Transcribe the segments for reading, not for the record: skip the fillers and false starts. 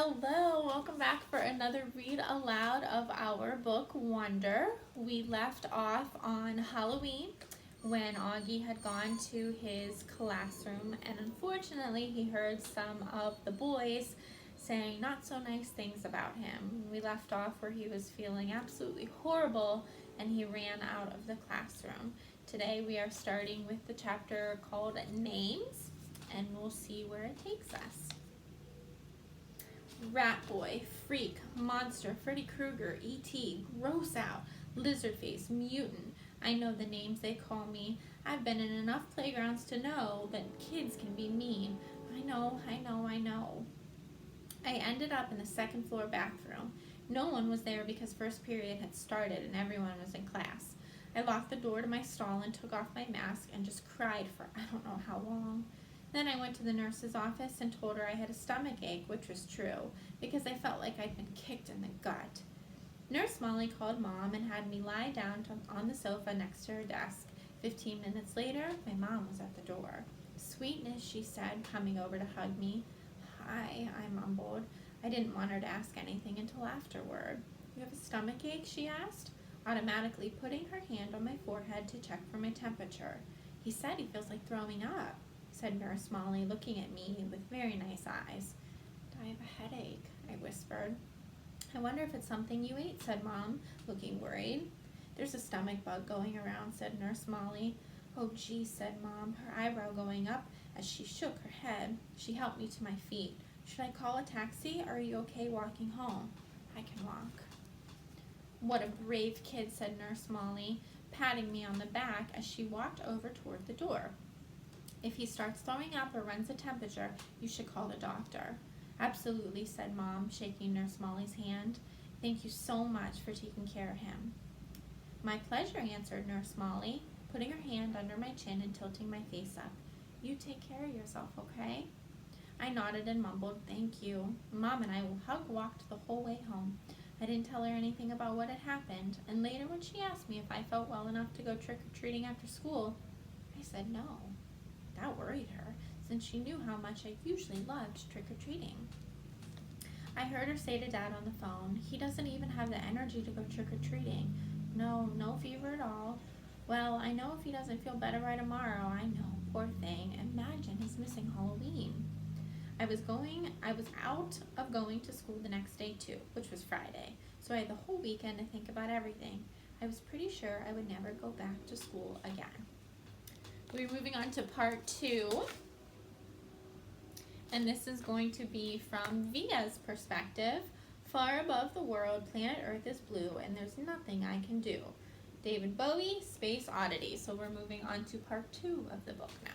Hello, welcome back for another read aloud of our book Wonder. We left off on Halloween when Augie had gone to his classroom, and unfortunately, he heard some of the boys saying not so nice things about him. We left off where he was feeling absolutely horrible and he ran out of the classroom. Today, we are starting with the chapter called Names, and we'll see where it takes us. Rat Boy, Freak, Monster, Freddy Krueger, E.T., Gross Out, Lizardface, Mutant. I know the names they call me. I've been in enough playgrounds to know that kids can be mean. I know. I ended up in the second floor bathroom. No one was there because first period had started and everyone was in class. I locked the door to my stall and took off my mask and just cried for I don't know how long. Then I went to the nurse's office and told her I had a stomach ache, which was true, because I felt like I'd been kicked in the gut. Nurse Molly called Mom and had me lie down on the sofa next to her desk. 15 minutes later, my mom was at the door. Sweetness, she said, coming over to hug me. Hi, I mumbled. I didn't want her to ask anything until afterward. You have a stomach ache, she asked, automatically putting her hand on my forehead to check for my temperature. He said he feels like throwing up, said Nurse Molly, looking at me with very nice eyes. I have a headache, I whispered. I wonder if it's something you ate, said Mom, looking worried. There's a stomach bug going around, said Nurse Molly. Oh, gee, said Mom, her eyebrow going up as she shook her head. She helped me to my feet. Should I call a taxi, or are you okay walking home? I can walk. What a brave kid, said Nurse Molly, patting me on the back as she walked over toward the door. If he starts throwing up or runs a temperature, you should call the doctor. Absolutely, said Mom, shaking Nurse Molly's hand. Thank you so much for taking care of him. My pleasure, answered Nurse Molly, putting her hand under my chin and tilting my face up. You take care of yourself, okay? I nodded and mumbled, thank you. Mom and I walked the whole way home. I didn't tell her anything about what had happened, and later when she asked me if I felt well enough to go trick-or-treating after school, I said no. That worried her, since she knew how much I usually loved trick-or-treating. I heard her say to Dad on the phone, he doesn't even have the energy to go trick-or-treating. No fever at all. Well, I know if he doesn't feel better by tomorrow, I know, poor thing. Imagine he's missing Halloween. I was out of going to school the next day too, which was Friday, so I had the whole weekend to think about everything. I was pretty sure I would never go back to school again. We're moving on to part 2, and this is going to be from Via's perspective. Far above the world, planet Earth is blue, and there's nothing I can do. David Bowie, Space Oddity. So we're moving on to part 2 of the book now.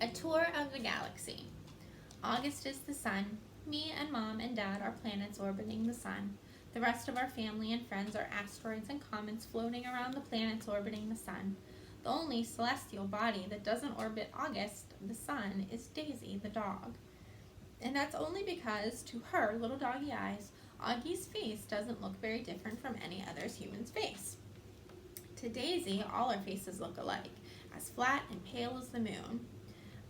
A tour of the galaxy. August is the sun. Me and Mom and Dad are planets orbiting the sun. The rest of our family and friends are asteroids and comets floating around the planets orbiting the sun. The only celestial body that doesn't orbit August, the sun, is Daisy, the dog. And that's only because, to her little doggy eyes, Augie's face doesn't look very different from any other human's face. To Daisy, all our faces look alike, as flat and pale as the moon.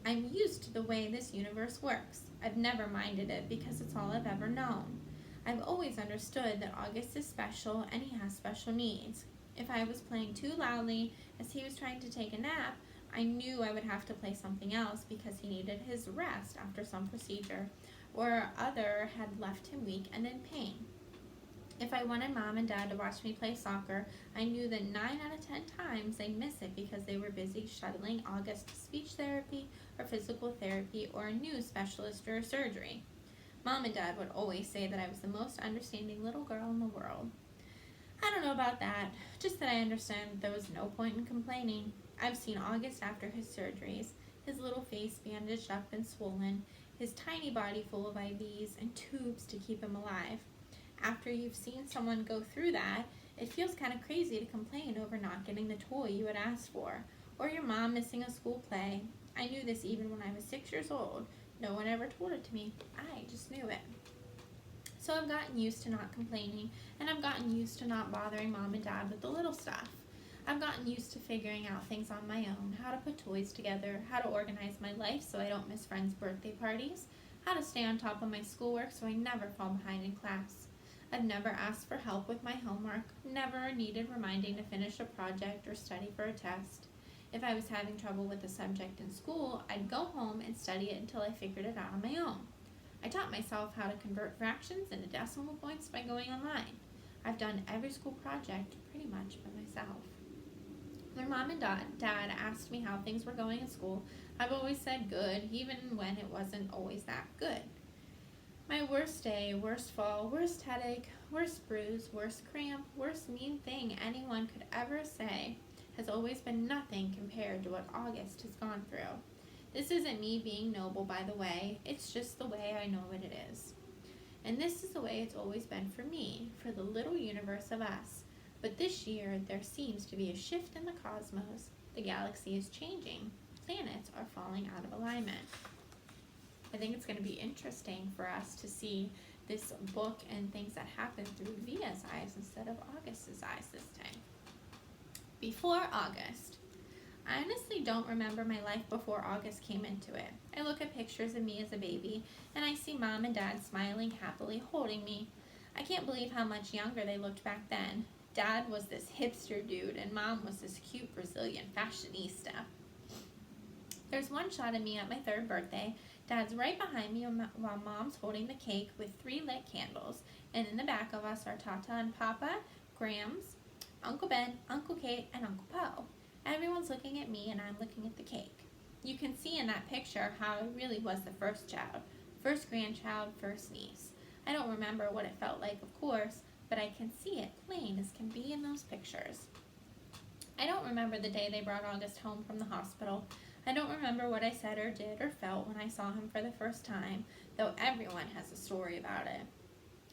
I'm used to the way this universe works. I've never minded it because it's all I've ever known. I've always understood that August is special and he has special needs. If I was playing too loudly as he was trying to take a nap, I knew I would have to play something else because he needed his rest after some procedure, or other had left him weak and in pain. If I wanted Mom and Dad to watch me play soccer, I knew that 9 out of 10 times they'd miss it because they were busy shuttling August to speech therapy or physical therapy or a new specialist or surgery. Mom and Dad would always say that I was the most understanding little girl in the world. I don't know about that, just that I understand that there was no point in complaining. I've seen August after his surgeries, his little face bandaged up and swollen, his tiny body full of IVs and tubes to keep him alive. After you've seen someone go through that, it feels kind of crazy to complain over not getting the toy you had asked for, or your mom missing a school play. I knew this even when I was 6 years old. No one ever told it to me. I just knew it. So I've gotten used to not complaining, and I've gotten used to not bothering Mom and Dad with the little stuff. I've gotten used to figuring out things on my own, how to put toys together, how to organize my life so I don't miss friends' birthday parties, how to stay on top of my schoolwork so I never fall behind in class. I've never asked for help with my homework, never needed reminding to finish a project or study for a test. If I was having trouble with a subject in school, I'd go home and study it until I figured it out on my own. I taught myself how to convert fractions into decimal points by going online. I've done every school project pretty much by myself. When Mom and Dad asked me how things were going in school, I've always said good, even when it wasn't always that good. My worst day, worst fall, worst headache, worst bruise, worst cramp, worst mean thing anyone could ever say has always been nothing compared to what August has gone through. This isn't me being noble, by the way. It's just the way I know what it is. And this is the way it's always been for me, for the little universe of us. But this year, there seems to be a shift in the cosmos. The galaxy is changing. Planets are falling out of alignment. I think it's going to be interesting for us to see this book and things that happen through Via's eyes instead of August's eyes this time. Before August. I honestly don't remember my life before August came into it. I look at pictures of me as a baby, and I see Mom and Dad smiling happily, holding me. I can't believe how much younger they looked back then. Dad was this hipster dude, and Mom was this cute Brazilian fashionista. There's one shot of me at my 3rd birthday. Dad's right behind me while Mom's holding the cake with 3 lit candles, and in the back of us are Tata and Papa, Grams, Uncle Ben, Uncle Kate, and Uncle Poe. Everyone's looking at me and I'm looking at the cake. You can see in that picture how I really was the first child, first grandchild, first niece. I don't remember what it felt like, of course, but I can see it plain as can be in those pictures. I don't remember the day they brought August home from the hospital. I don't remember what I said or did or felt when I saw him for the first time, though everyone has a story about it.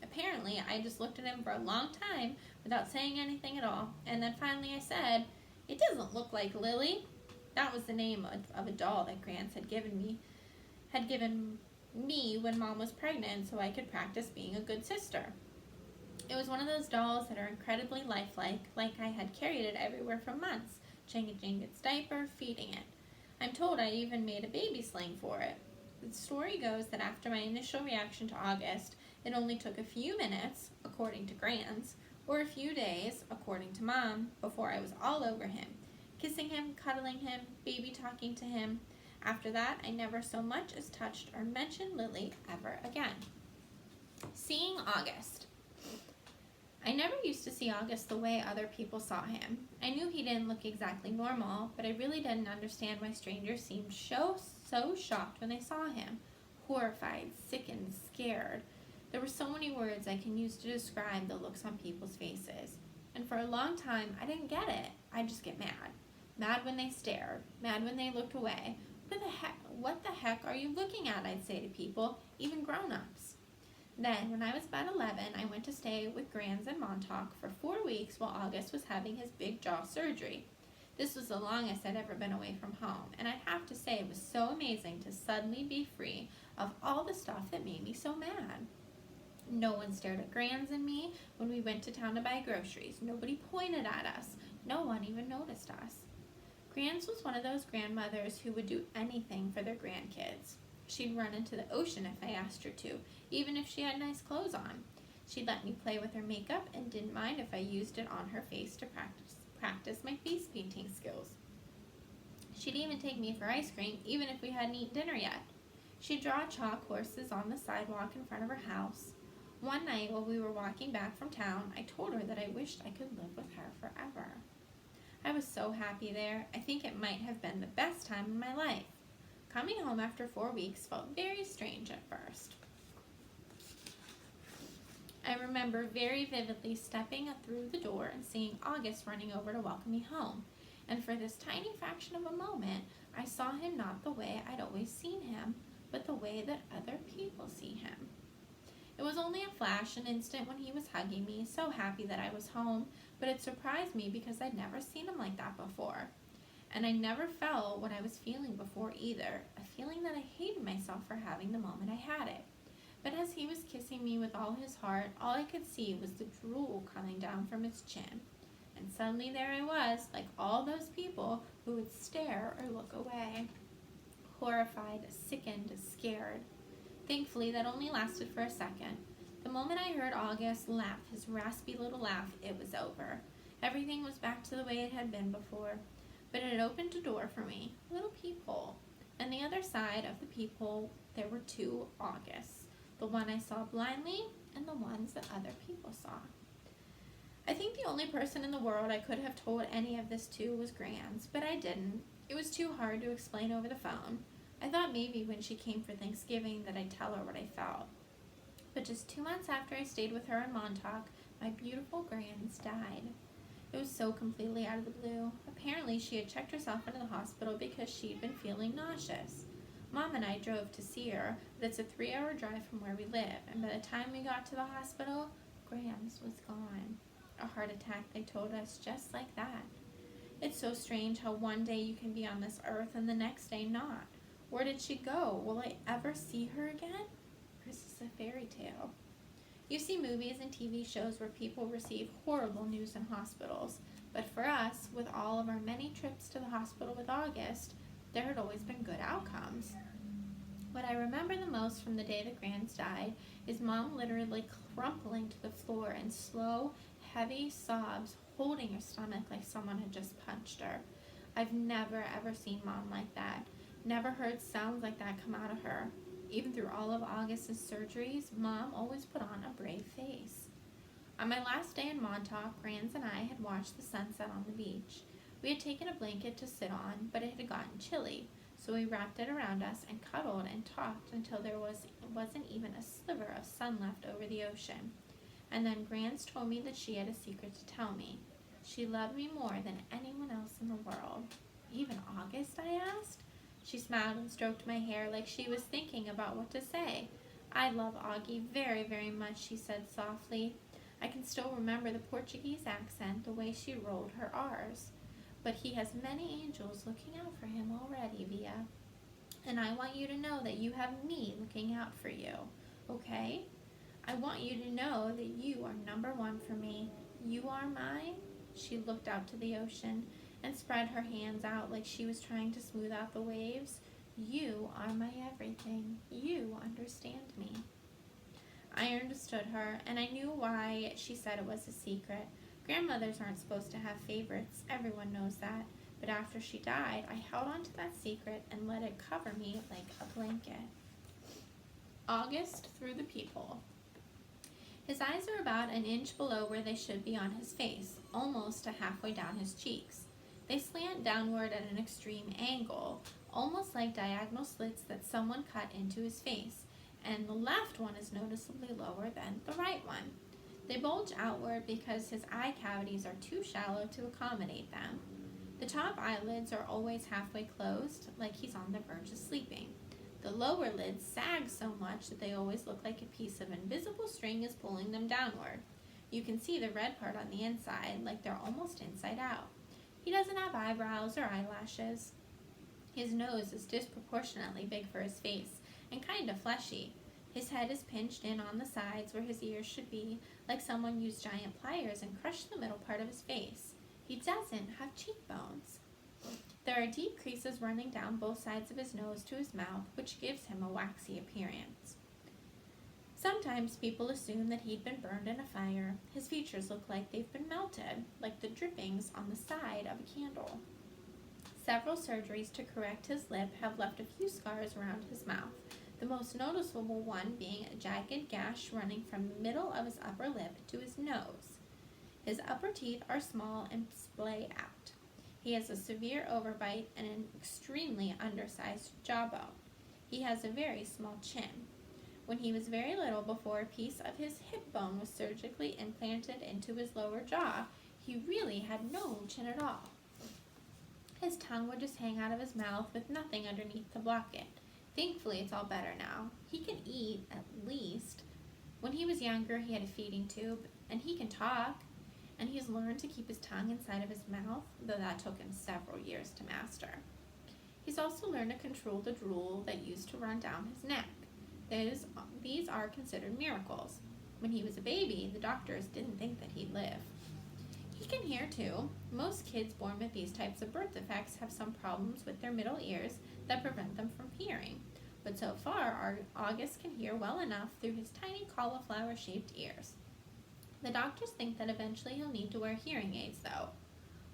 Apparently, I just looked at him for a long time without saying anything at all, and then finally I said, "It doesn't look like Lily." That was the name of a doll that Grants had given me when Mom was pregnant so I could practice being a good sister. It was one of those dolls that are incredibly lifelike, like I had carried it everywhere for months, changing its diaper, feeding it. I'm told I even made a baby sling for it. The story goes that after my initial reaction to August, it only took a few minutes, according to Grants, or a few days, according to Mom, before I was all over him, kissing him, cuddling him, baby talking to him. After that, I never so much as touched or mentioned Lily ever again. Seeing August. I never used to see August the way other people saw him. I knew he didn't look exactly normal, but I really didn't understand why strangers seemed so shocked when they saw him. Horrified, sickened, scared. There were so many words I can use to describe the looks on people's faces. And for a long time, I didn't get it. I'd just get mad. Mad when they stared. Mad when they looked away. What the heck are you looking at, I'd say to people, even grown-ups. Then, when I was about 11, I went to stay with Grans in Montauk for 4 weeks while August was having his big jaw surgery. This was the longest I'd ever been away from home, and I'd have to say it was so amazing to suddenly be free of all the stuff that made me so mad. No one stared at Grans and me when we went to town to buy groceries. Nobody pointed at us. No one even noticed us. Grans was one of those grandmothers who would do anything for their grandkids. She'd run into the ocean if I asked her to, even if she had nice clothes on. She'd let me play with her makeup and didn't mind if I used it on her face to practice my face painting skills. She'd even take me for ice cream, even if we hadn't eaten dinner yet. She'd draw chalk horses on the sidewalk in front of her house. One night while we were walking back from town, I told her that I wished I could live with her forever. I was so happy there. I think it might have been the best time in my life. Coming home after 4 weeks felt very strange at first. I remember very vividly stepping through the door and seeing August running over to welcome me home. And for this tiny fraction of a moment, I saw him not the way I'd always seen him, but the way that other people see him. It was only a flash, an instant when he was hugging me, so happy that I was home, but it surprised me because I'd never seen him like that before. And I never felt what I was feeling before either, a feeling that I hated myself for having the moment I had it. But as he was kissing me with all his heart, all I could see was the drool coming down from his chin. And suddenly there I was, like all those people who would stare or look away. Horrified, sickened, scared. Thankfully, that only lasted for a second. The moment I heard August laugh, his raspy little laugh, it was over. Everything was back to the way it had been before. But it opened a door for me, a little peephole. On the other side of the peephole, there were two Augusts. The one I saw blindly, and the ones that other people saw. I think the only person in the world I could have told any of this to was Grans, but I didn't. It was too hard to explain over the phone. I thought maybe when she came for Thanksgiving that I'd tell her what I felt. But just 2 months after I stayed with her in Montauk, my beautiful Grans died. It was so completely out of the blue. Apparently she had checked herself into the hospital because she'd been feeling nauseous. Mom and I drove to see her, but it's a 3-hour drive from where we live, and by the time we got to the hospital, Grans was gone. A heart attack, they told us, just like that. It's so strange how one day you can be on this earth and the next day not. Where did she go? Will I ever see her again? Or is this a fairy tale? You see movies and TV shows where people receive horrible news in hospitals, but for us, with all of our many trips to the hospital with August, there had always been good outcomes. What I remember the most from the day that Grans died is Mom literally crumpling to the floor in slow, heavy sobs, holding her stomach like someone had just punched her. I've never ever seen Mom like that. Never heard sounds like that come out of her. Even through all of August's surgeries, Mom always put on a brave face. On my last day in Montauk, Grans and I had watched the sunset on the beach. We had taken a blanket to sit on, but it had gotten chilly, so we wrapped it around us and cuddled and talked until there wasn't even a sliver of sun left over the ocean. And then Grans told me that she had a secret to tell me. She loved me more than anyone else in the world. Even August, I asked? She smiled and stroked my hair like she was thinking about what to say. I love Augie very, very much, she said softly. I can still remember the Portuguese accent, the way she rolled her R's. But he has many angels looking out for him already, Via. And I want you to know that you have me looking out for you, okay? I want you to know that you are number one for me. You are mine. She looked out to the ocean and spread her hands out like she was trying to smooth out the waves. You are my everything. You understand me. I understood her, and I knew why she said it was a secret. Grandmothers aren't supposed to have favorites. Everyone knows that. But after she died, I held on to that secret and let it cover me like a blanket. August through the peephole. His eyes are about an inch below where they should be on his face, almost to halfway down his cheeks. They slant downward at an extreme angle, almost like diagonal slits that someone cut into his face, and the left one is noticeably lower than the right one. They bulge outward because his eye cavities are too shallow to accommodate them. The top eyelids are always halfway closed, like he's on the verge of sleeping. The lower lids sag so much that they always look like a piece of invisible string is pulling them downward. You can see the red part on the inside, like they're almost inside out. He doesn't have eyebrows or eyelashes. His nose is disproportionately big for his face and kind of fleshy. His head is pinched in on the sides where his ears should be, like someone used giant pliers and crushed the middle part of his face. He doesn't have cheekbones. There are deep creases running down both sides of his nose to his mouth, which gives him a waxy appearance. Sometimes people assume that he'd been burned in a fire. His features look like they've been melted, like the drippings on the side of a candle. Several surgeries to correct his lip have left a few scars around his mouth, the most noticeable one being a jagged gash running from the middle of his upper lip to his nose. His upper teeth are small and splay out. He has a severe overbite and an extremely undersized jawbone. He has a very small chin. When he was very little, before a piece of his hip bone was surgically implanted into his lower jaw, he really had no chin at all. His tongue would just hang out of his mouth with nothing underneath to block it. Thankfully, it's all better now. He can eat, at least. When he was younger, he had a feeding tube, and he can talk. And he's learned to keep his tongue inside of his mouth, though that took him several years to master. He's also learned to control the drool that used to run down his neck. These are considered miracles. When he was a baby, the doctors didn't think that he'd live. He can hear too. Most kids born with these types of birth defects have some problems with their middle ears that prevent them from hearing. but so far August can hear well enough through his tiny cauliflower-shaped ears. The doctors think that eventually he'll need to wear hearing aids, though.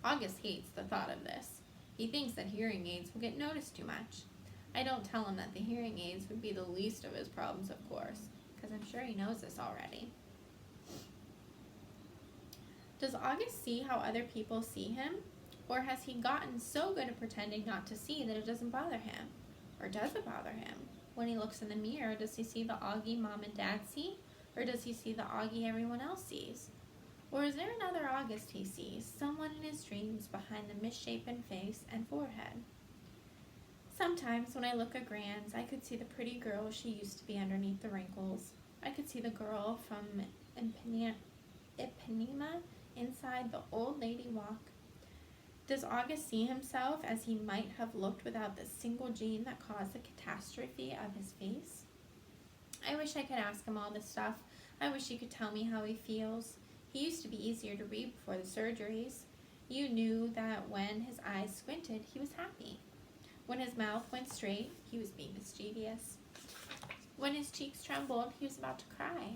August hates the thought of this. He thinks that hearing aids will get noticed too much. I don't tell him that the hearing aids would be the least of his problems, of course, because I'm sure he knows this already. Does August see how other people see him? Or has he gotten so good at pretending not to see that it doesn't bother him? Or does it bother him? When he looks in the mirror, does he see the Augie Mom and Dad see? Or does he see the Augie everyone else sees? Or is there another August he sees, someone in his dreams behind the misshapen face and forehead? Sometimes when I look at Gran's, I could see the pretty girl she used to be underneath the wrinkles. I could see the girl from Ipanema inside the old lady walk. Does August see himself as he might have looked without the single gene that caused the catastrophe of his face? I wish I could ask him all this stuff. I wish he could tell me how he feels. He used to be easier to read before the surgeries. You knew that when his eyes squinted, he was happy. When his mouth went straight, he was being mischievous. When his cheeks trembled, he was about to cry.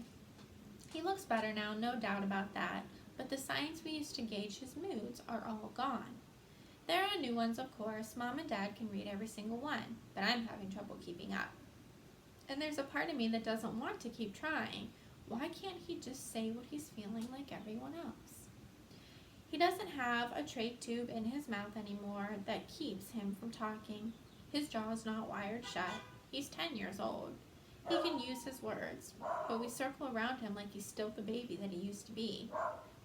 He looks better now, no doubt about that, but the signs we used to gauge his moods are all gone. There are new ones, of course. Mom and Dad can read every single one, but I'm having trouble keeping up. And there's a part of me that doesn't want to keep trying. Why can't he just say what he's feeling like everyone else? He doesn't have a trach tube in his mouth anymore that keeps him from talking. His jaw's not wired shut. He's 10 years old. He can use his words, but we circle around him like he's still the baby that he used to be.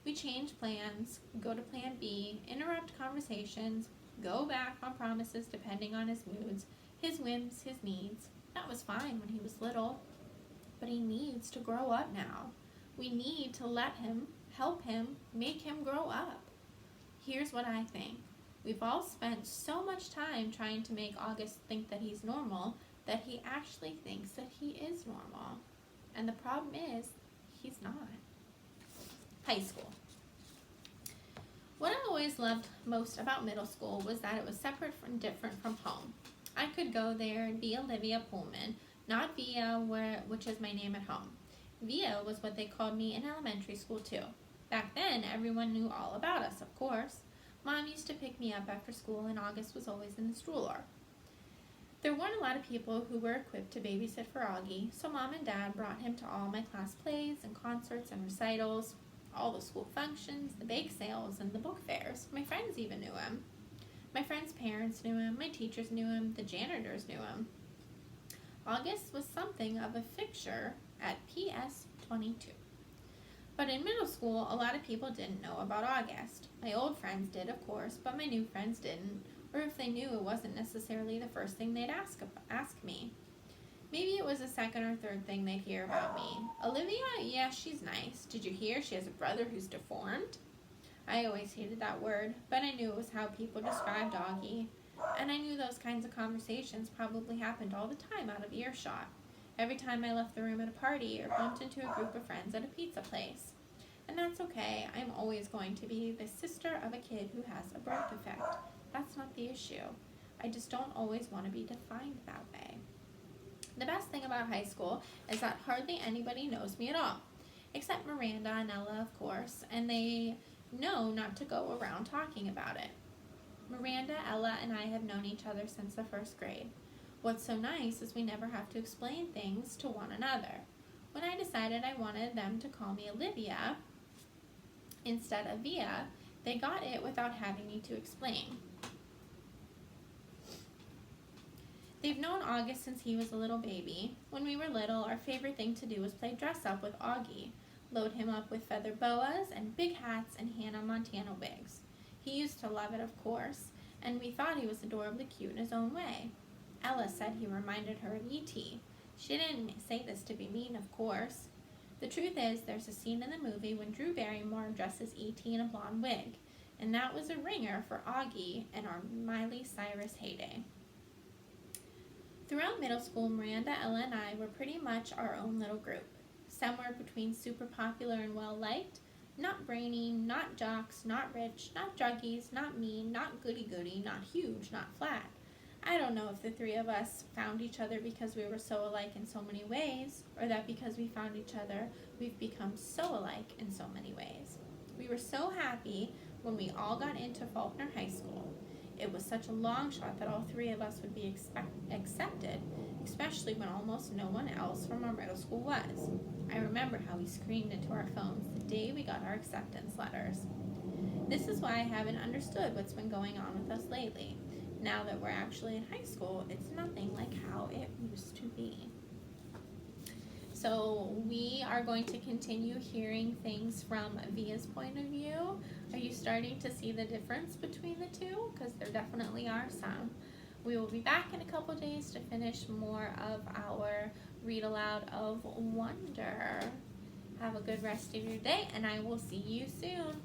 We change plans, go to plan B, interrupt conversations, go back on promises depending on his moods, his whims, his needs. That was fine when he was little, but he needs to grow up now. We need to let him, help him, make him grow up. Here's what I think. We've all spent so much time trying to make August think that he's normal that he actually thinks that he is normal. And the problem is, he's not. High school. What I always loved most about middle school was that it was separate and different from home. I could go there and be Olivia Pullman, not Via, which is my name at home. Via was what they called me in elementary school too. Back then, everyone knew all about us, of course. Mom used to pick me up after school and August was always in the stroller. There weren't a lot of people who were equipped to babysit for Augie, so Mom and Dad brought him to all my class plays and concerts and recitals, all the school functions, the bake sales, and the book fairs. My friends even knew him. My friends' parents knew him, my teachers knew him, the janitors knew him. August was something of a fixture at PS 22. But in middle school, a lot of people didn't know about August. My old friends did, of course, but my new friends didn't. Or if they knew, it wasn't necessarily the first thing they'd ask me. Maybe it was the second or third thing they'd hear about me. Olivia? Yeah, she's nice. Did you hear she has a brother who's deformed? I always hated that word, but I knew it was how people described Augie. And I knew those kinds of conversations probably happened all the time out of earshot. Every time I left the room at a party or bumped into a group of friends at a pizza place. And that's okay. I'm always going to be the sister of a kid who has a birth defect. That's not the issue. I just don't always want to be defined that way. The best thing about high school is that hardly anybody knows me at all, except Miranda and Ella, of course, and they know not to go around talking about it. Miranda, Ella, and I have known each other since the first grade. What's so nice is we never have to explain things to one another. When I decided I wanted them to call me Olivia instead of Via, they got it without having me to explain. They've known August since he was a little baby. When we were little, our favorite thing to do was play dress up with Augie, load him up with feather boas and big hats and Hannah Montana wigs. He used to love it, of course, and we thought he was adorably cute in his own way. Ella said he reminded her of E.T. She didn't say this to be mean, of course. The truth is, there's a scene in the movie when Drew Barrymore dresses E.T. in a blonde wig, and that was a ringer for Augie in our Miley Cyrus heyday. Throughout middle school, Miranda, Ella, and I were pretty much our own little group, somewhere between super popular and well-liked, not brainy, not jocks, not rich, not druggies, not mean, not goody-goody, not huge, not flat. I don't know if the three of us found each other because we were so alike in so many ways, or that because we found each other, we've become so alike in so many ways. We were so happy when we all got into Faulkner High School. It was such a long shot that all three of us would be accepted, especially when almost no one else from our middle school was. I remember how we screamed into our phones the day we got our acceptance letters. This is why I haven't understood what's been going on with us lately. Now that we're actually in high school, it's nothing like how it used to be. So we are going to continue hearing things from Via's point of view. Are you starting to see the difference between the two? Because there definitely are some. We will be back in a couple days to finish more of our Read Aloud of Wonder. Have a good rest of your day, and I will see you soon.